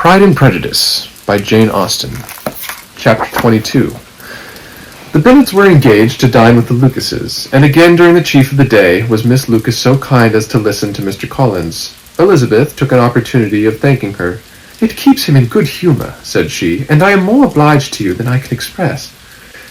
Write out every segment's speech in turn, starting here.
Pride and Prejudice by Jane Austen. Chapter 22. The Bennets were engaged to dine with the Lucases, and again during the chief of the day was Miss Lucas so kind as to listen to Mr. Collins. Elizabeth took an opportunity of thanking her. "It keeps him in good humour," said she, "and I am more obliged to you than I can express."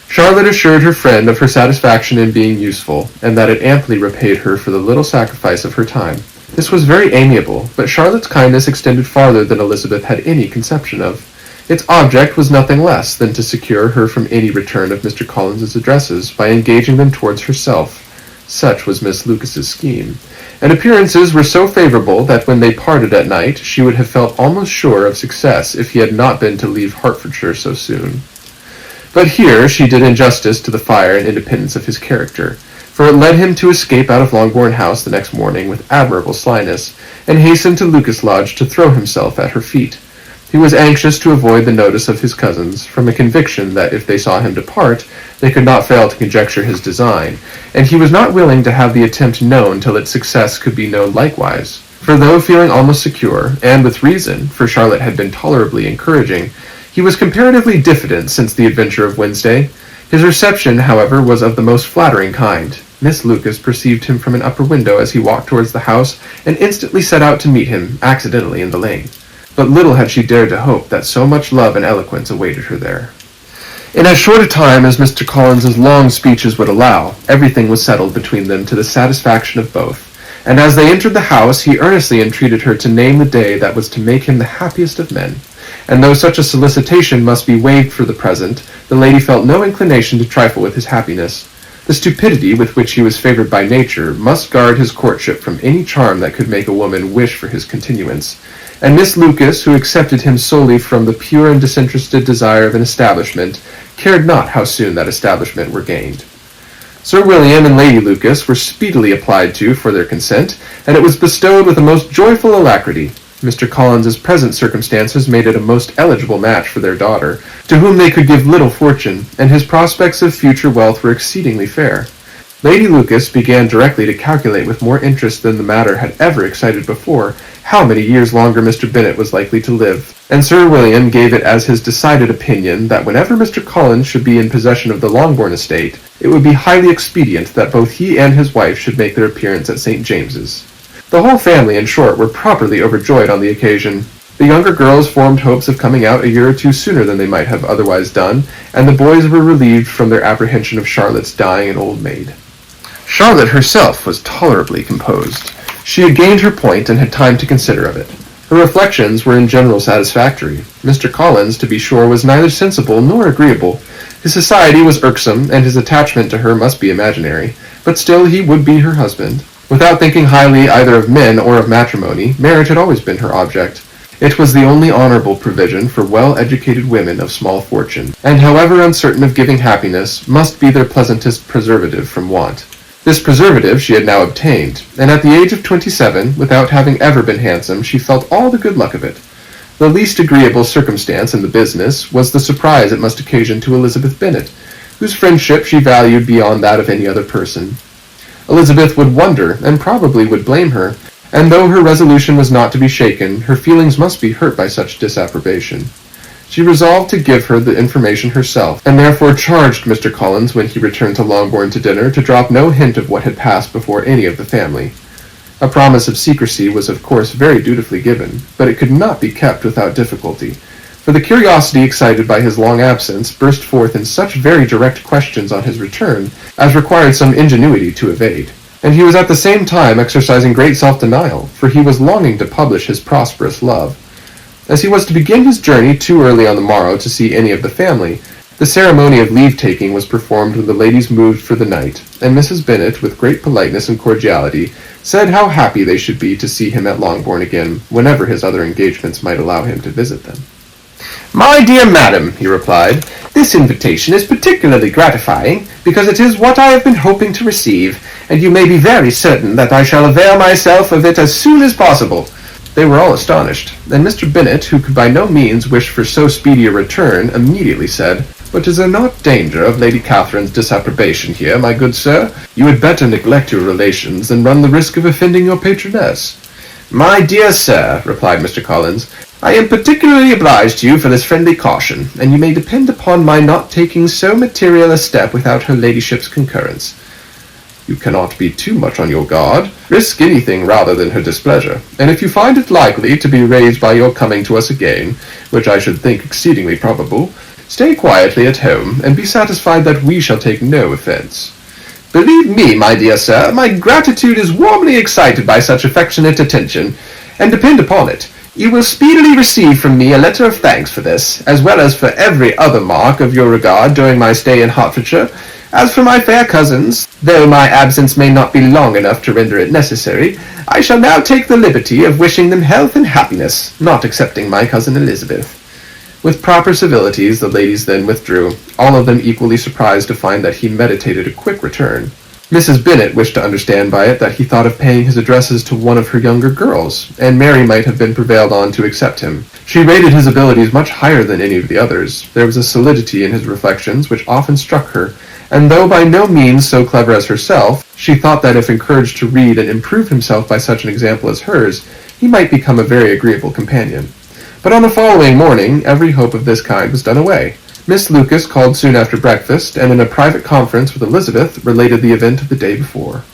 Charlotte assured her friend of her satisfaction in being useful, and that it amply repaid her for the little sacrifice of her time. This was very amiable, but Charlotte's kindness extended farther than Elizabeth had any conception of. Its object was nothing less than to secure her from any return of Mr. Collins's addresses by engaging them towards herself. Such was Miss Lucas's scheme, and appearances were so favourable that when they parted at night she would have felt almost sure of success if he had not been to leave Hertfordshire so soon. But here she did injustice to the fire and independence of his character, for it led him to escape out of Longbourn House the next morning with admirable slyness, and hasten to Lucas Lodge to throw himself at her feet. He was anxious to avoid the notice of his cousins, from a conviction that if they saw him depart, they could not fail to conjecture his design, and he was not willing to have the attempt known till its success could be known likewise. For though feeling almost secure, and with reason, for Charlotte had been tolerably encouraging, he was comparatively diffident since the adventure of Wednesday. His reception, however, was of the most flattering kind. Miss Lucas perceived him from an upper window as he walked towards the house, and instantly set out to meet him, accidentally, in the lane. But little had she dared to hope that so much love and eloquence awaited her there. In as short a time as Mr. Collins's long speeches would allow, everything was settled between them to the satisfaction of both, and as they entered the house he earnestly entreated her to name the day that was to make him the happiest of men. And though such a solicitation must be waived for the present, the lady felt no inclination to trifle with his happiness. The stupidity with which he was favoured by nature must guard his courtship from any charm that could make a woman wish for his continuance, and Miss Lucas, who accepted him solely from the pure and disinterested desire of an establishment, cared not how soon that establishment were gained. Sir William and Lady Lucas were speedily applied to for their consent, and it was bestowed with a most joyful alacrity. Mr. Collins's present circumstances made it a most eligible match for their daughter, to whom they could give little fortune, and his prospects of future wealth were exceedingly fair. Lady Lucas began directly to calculate with more interest than the matter had ever excited before how many years longer Mr. Bennet was likely to live, and Sir William gave it as his decided opinion that whenever Mr. Collins should be in possession of the Longbourn estate, it would be highly expedient that both he and his wife should make their appearance at St. James's. The whole family, in short, were properly overjoyed on the occasion. The younger girls formed hopes of coming out a year or two sooner than they might have otherwise done, and the boys were relieved from their apprehension of Charlotte's dying an old maid. Charlotte herself was tolerably composed. She had gained her point and had time to consider of it. Her reflections were in general satisfactory. Mr. Collins, to be sure, was neither sensible nor agreeable. His society was irksome, and his attachment to her must be imaginary, but still he would be her husband. Without thinking highly either of men or of matrimony, marriage had always been her object. It was the only honourable provision for well-educated women of small fortune, and however uncertain of giving happiness, must be their pleasantest preservative from want. This preservative she had now obtained, and at the age of 27, without having ever been handsome, she felt all the good luck of it. The least agreeable circumstance in the business was the surprise it must occasion to Elizabeth Bennet, whose friendship she valued beyond that of any other person. Elizabeth would wonder, and probably would blame her, and though her resolution was not to be shaken, her feelings must be hurt by such disapprobation. She resolved to give her the information herself, and therefore charged Mr. Collins, when he returned to Longbourn to dinner, to drop no hint of what had passed before any of the family. A promise of secrecy was of course very dutifully given, but it could not be kept without difficulty, for the curiosity excited by his long absence burst forth in such very direct questions on his return as required some ingenuity to evade, and he was at the same time exercising great self-denial, for he was longing to publish his prosperous love. As he was to begin his journey too early on the morrow to see any of the family, the ceremony of leave-taking was performed when the ladies moved for the night, and Mrs. Bennet, with great politeness and cordiality, said how happy they should be to see him at Longbourn again, whenever his other engagements might allow him to visit them. "My dear madam," he replied, "this invitation is particularly gratifying, because it is what I have been hoping to receive, and you may be very certain that I shall avail myself of it as soon as possible." They were all astonished, and Mr. Bennet, who could by no means wish for so speedy a return, immediately said, "But is there not danger of Lady Catherine's disapprobation here, my good sir? You had better neglect your relations than run the risk of offending your patroness." "My dear sir," replied Mr. Collins, "I am particularly obliged to you for this friendly caution, and you may depend upon my not taking so material a step without her ladyship's concurrence. You cannot be too much on your guard. Risk anything rather than her displeasure, and if you find it likely to be raised by your coming to us again, which I should think exceedingly probable, stay quietly at home, and be satisfied that we shall take no offence. Believe me, my dear sir, my gratitude is warmly excited by such affectionate attention, and depend upon it, you will speedily receive from me a letter of thanks for this, as well as for every other mark of your regard during my stay in Hertfordshire. As for my fair cousins, though my absence may not be long enough to render it necessary, I shall now take the liberty of wishing them health and happiness, not excepting my cousin Elizabeth." With proper civilities, the ladies then withdrew, all of them equally surprised to find that he meditated a quick return. Mrs. Bennet wished to understand by it that he thought of paying his addresses to one of her younger girls, and Mary might have been prevailed on to accept him. She rated his abilities much higher than any of the others. There was a solidity in his reflections which often struck her, and though by no means so clever as herself, she thought that if encouraged to read and improve himself by such an example as hers, he might become a very agreeable companion. But on the following morning, every hope of this kind was done away. Miss Lucas called soon after breakfast, and in a private conference with Elizabeth, related the event of the day before.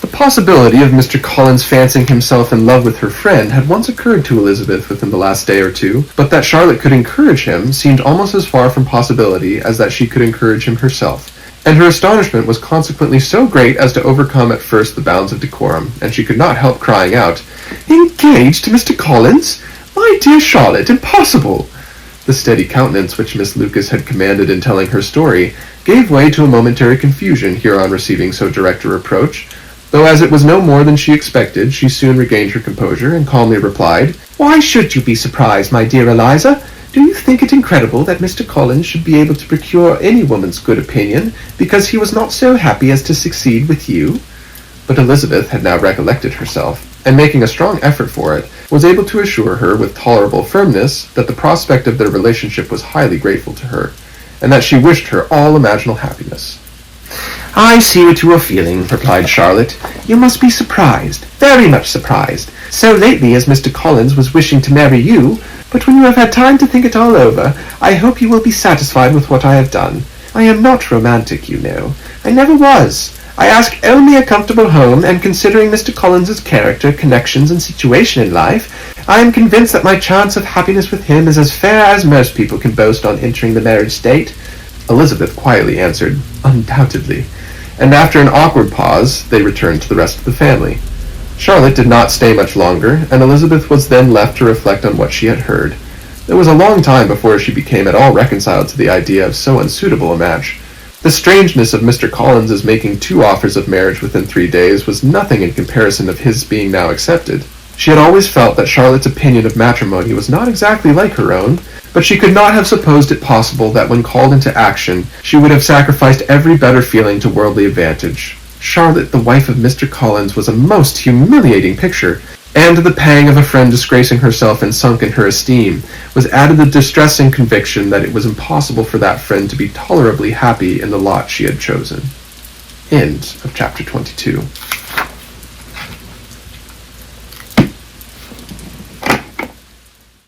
The possibility of Mr. Collins fancying himself in love with her friend had once occurred to Elizabeth within the last day or two, but that Charlotte could encourage him seemed almost as far from possibility as that she could encourage him herself, and her astonishment was consequently so great as to overcome at first the bounds of decorum, and she could not help crying out, "Engaged to Mr. Collins? My dear Charlotte, impossible!" The steady countenance which Miss Lucas had commanded in telling her story gave way to a momentary confusion here on receiving so direct a reproach, though as it was no more than she expected, she soon regained her composure, and calmly replied, "Why should you be surprised, my dear Eliza? Do you think it incredible that Mr. Collins should be able to procure any woman's good opinion, because he was not so happy as to succeed with you?" But Elizabeth had now recollected herself, and making a strong effort for it, was able to assure her with tolerable firmness that the prospect of their relationship was highly grateful to her, and that she wished her all imaginable happiness. "I see what you are feeling," replied Charlotte. "You must be surprised, very much surprised, so lately as Mr. Collins was wishing to marry you, but when you have had time to think it all over, I hope you will be satisfied with what I have done. I am not romantic, you know. I never was. I ask only a comfortable home, and considering Mr. Collins's character, connections, and situation in life, I am convinced that my chance of happiness with him is as fair as most people can boast on entering the marriage state." Elizabeth quietly answered, "Undoubtedly," and after an awkward pause, they returned to the rest of the family. Charlotte did not stay much longer, and Elizabeth was then left to reflect on what she had heard. It was a long time before she became at all reconciled to the idea of so unsuitable a match. The strangeness of Mr. Collins's making 2 offers of marriage within 3 days was nothing in comparison of his being now accepted. She had always felt that Charlotte's opinion of matrimony was not exactly like her own, but she could not have supposed it possible that when called into action, she would have sacrificed every better feeling to worldly advantage. Charlotte, the wife of Mr. Collins, was a most humiliating picture, and to the pang of a friend disgracing herself and sunk in her esteem was added the distressing conviction that it was impossible for that friend to be tolerably happy in the lot she had chosen. End of chapter 22.